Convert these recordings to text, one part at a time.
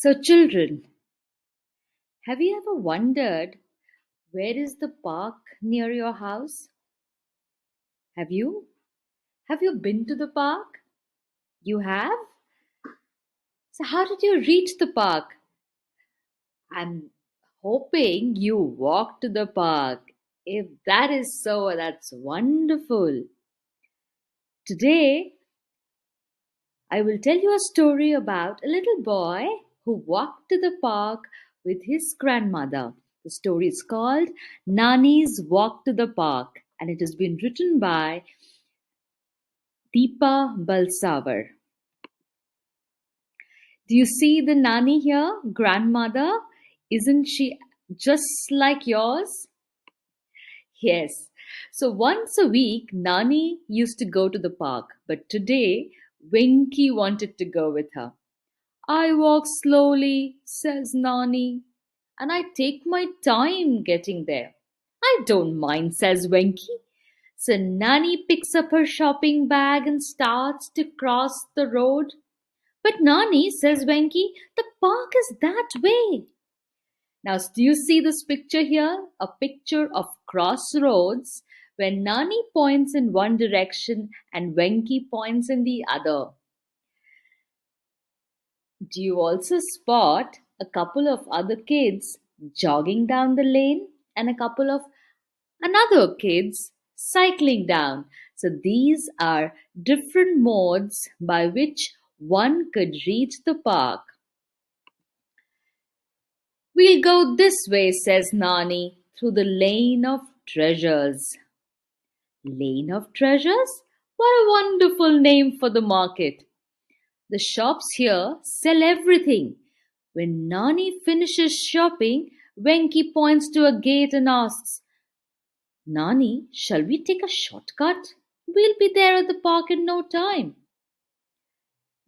So, children, have you ever wondered where is the park near your house? Have you? Have you been to the park? You have? So, how did you reach the park? I'm hoping you walked to the park. If that is so, that's wonderful. Today, I will tell you a story about a little boy who walked to the park with his grandmother. The story is called Nani's Walk to the Park and it has been written by Deepa Balsavar. Do you see the Nani here? Grandmother? Isn't she just like yours? Yes. So once a week, Nani used to go to the park, but today, Winky wanted to go with her. I walk slowly, says Nani, and I take my time getting there. I don't mind, says Venky. So Nani picks up her shopping bag and starts to cross the road. But Nani, says Venky, the park is that way. Now, do you see this picture here? A picture of crossroads where Nani points in one direction and Venky points in the other. Do you also spot a couple of other kids jogging down the lane and a couple of another kids cycling down? So these are different modes by which one could reach the park. We'll go this way, says Nani, through the lane of treasures. Lane of treasures? What a wonderful name for the market. The shops here sell everything. When Nani finishes shopping, Venki points to a gate and asks, Nani, shall we take a shortcut? We'll be there at the park in no time.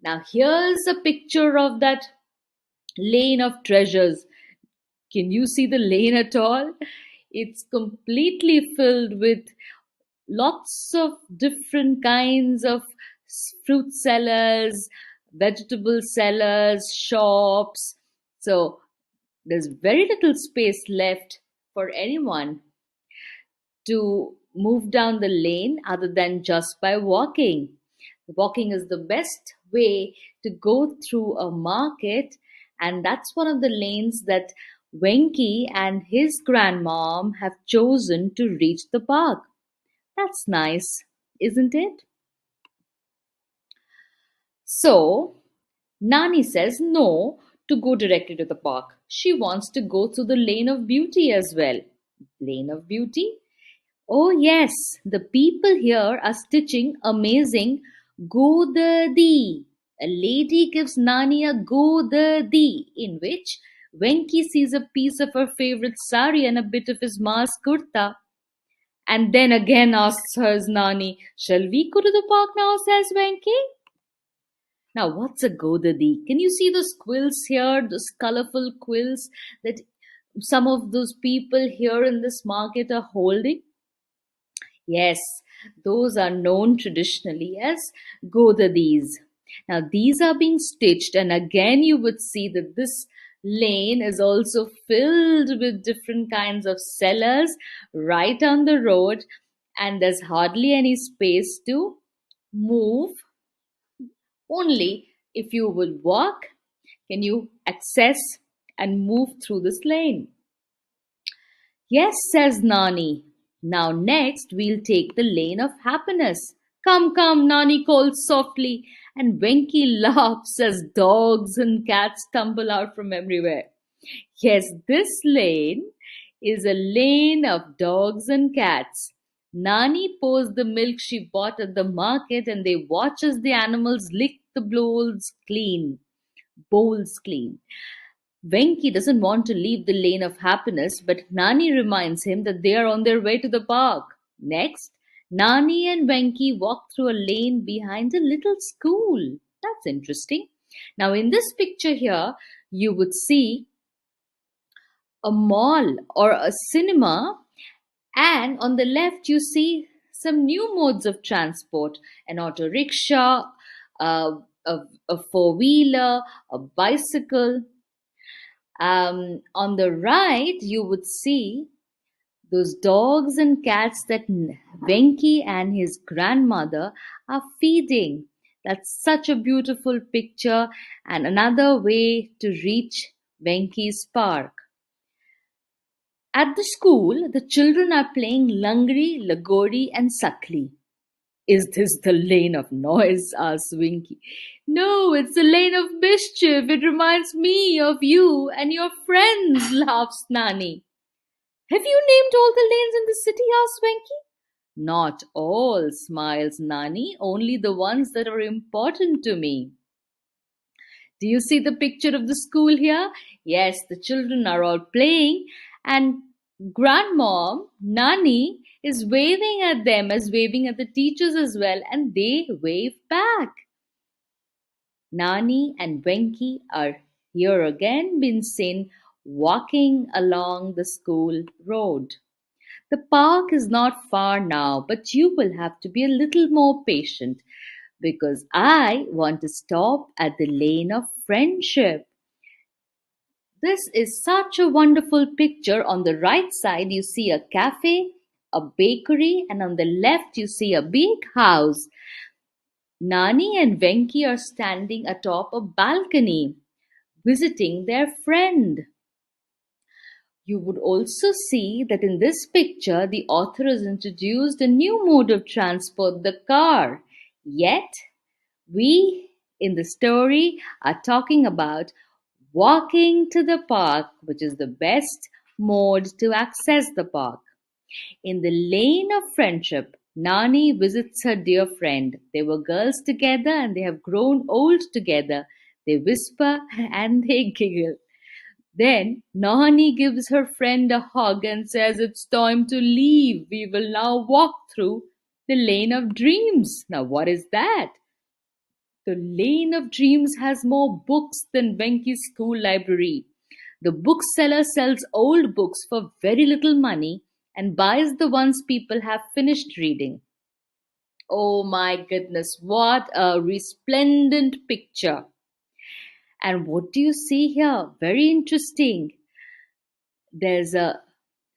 Now here's a picture of that lane of treasures. Can you see the lane at all? It's completely filled with lots of different kinds of fruit sellers, vegetable sellers, shops. So there's very little space left for anyone to move down the lane other than just by walking. Walking is the best way to go through a market, and that's one of the lanes that Venki and his grandmom have chosen to reach the park. That's nice, isn't it? So, Nani says no to go directly to the park. She wants to go through the lane of beauty as well. Lane of beauty? Oh, yes, the people here are stitching amazing Godadi. A lady gives Nani a Godadi, in which Venki sees a piece of her favorite sari and a bit of his ma's kurta. And then again asks her Nani, shall we go to the park now, says Venki? Now, what's a Godadi? Can you see those quills here, those colorful quills that some of those people here in this market are holding? Yes, those are known traditionally as Godadis. Now, these are being stitched, and again, you would see that this lane is also filled with different kinds of sellers right on the road, and there's hardly any space to move. Only if you would walk can you access and move through this lane. Yes, says Nani. Now next we'll take the lane of happiness. Come, come, Nani calls softly, and Venki laughs as dogs and cats tumble out from everywhere. Yes, this lane is a lane of dogs and cats. Nani pours the milk she bought at the market and they watch as the animals lick the bowls clean. Venki doesn't want to leave the lane of happiness, but Nani reminds him that they are on their way to the park. Next, Nani and Venki walk through a lane behind a little school. That's interesting. Now, in this picture here, you would see a mall or a cinema, and on the left, you see some new modes of transport an auto rickshaw, a, a four wheeler, a bicycle. On the right, you would see those dogs and cats that Venki and his grandmother are feeding. That's such a beautiful picture and another way to reach Venki's park. At the school, the children are playing Langri, Lagori, and Sakli. Is this the lane of noise? Asks Winky. No, it's the lane of mischief. It reminds me of you and your friends, laughs Nani. Have you named all the lanes in the city? Asks Winky. Not all, smiles Nani, only the ones that are important to me. Do you see the picture of the school here? Yes, the children are all playing, and grandmom, Nani, is waving at them as waving at the teachers as well, and they wave back. Nani and Venki are here again been seen walking along the school road. The park is not far now, but you will have to be a little more patient because I want to stop at the lane of friendship. This is such a wonderful picture. On the right side, you see a cafe, a bakery, and on the left, you see a big house. Nani and Venki are standing atop a balcony, visiting their friend. You would also see that in this picture, the author has introduced a new mode of transport, the car. Yet, we in the story are talking about walking to the park, which is the best mode to access the park. In the lane of friendship, Nani visits her dear friend. They were girls together and they have grown old together. They whisper and they giggle. Then Nani gives her friend a hug and says, It's time to leave. We will now walk through the lane of dreams. Now, what is that? The Lane of Dreams has more books than Venki's school library. The bookseller sells old books for very little money and buys the ones people have finished reading. Oh my goodness, what a resplendent picture! And what do you see here? Very interesting. There's a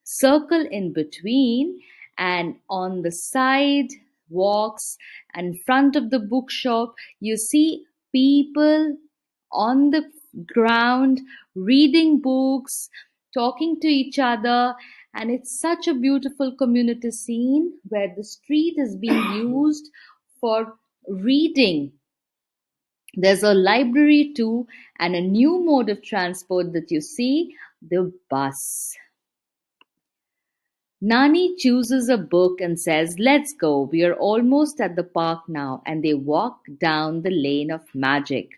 circle in between, and on the side walks and front of the bookshop you see people on the ground reading books, talking to each other, and it's such a beautiful community scene where the street is being used for reading. There's a library too, and a new mode of transport that you see, the bus. Nani chooses a book and says, Let's go. We are almost at the park now. And they walk down the lane of magic.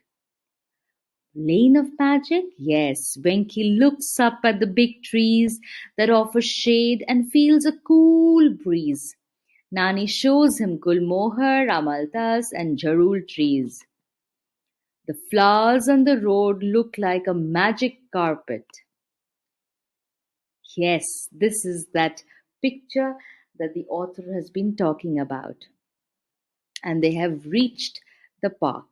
Lane of magic? Yes. Venki looks up at the big trees that offer shade and feels a cool breeze. Nani shows him Gulmohar, Amaltas, and Jarul trees. The flowers on the road look like a magic carpet. Yes, this is that picture that the author has been talking about. And they have reached the park.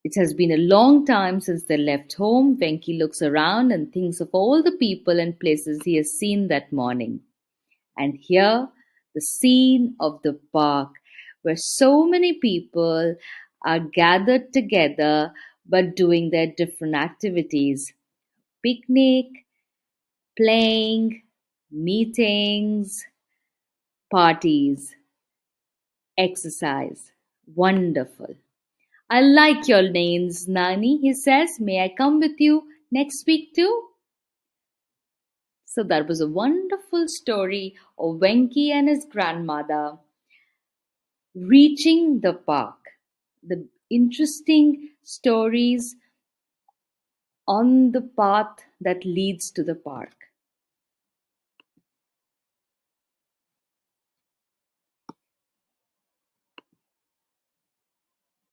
It has been a long time since they left home. Venki looks around and thinks of all the people and places he has seen that morning. And here, the scene of the park, where so many people are gathered together but doing their different activities. Picnic, playing, meetings, parties, exercise. Wonderful. I like your names, Nani, he says. May I come with you next week too? So that was a wonderful story of Venki and his grandmother reaching the park. The interesting stories on the path that leads to the park.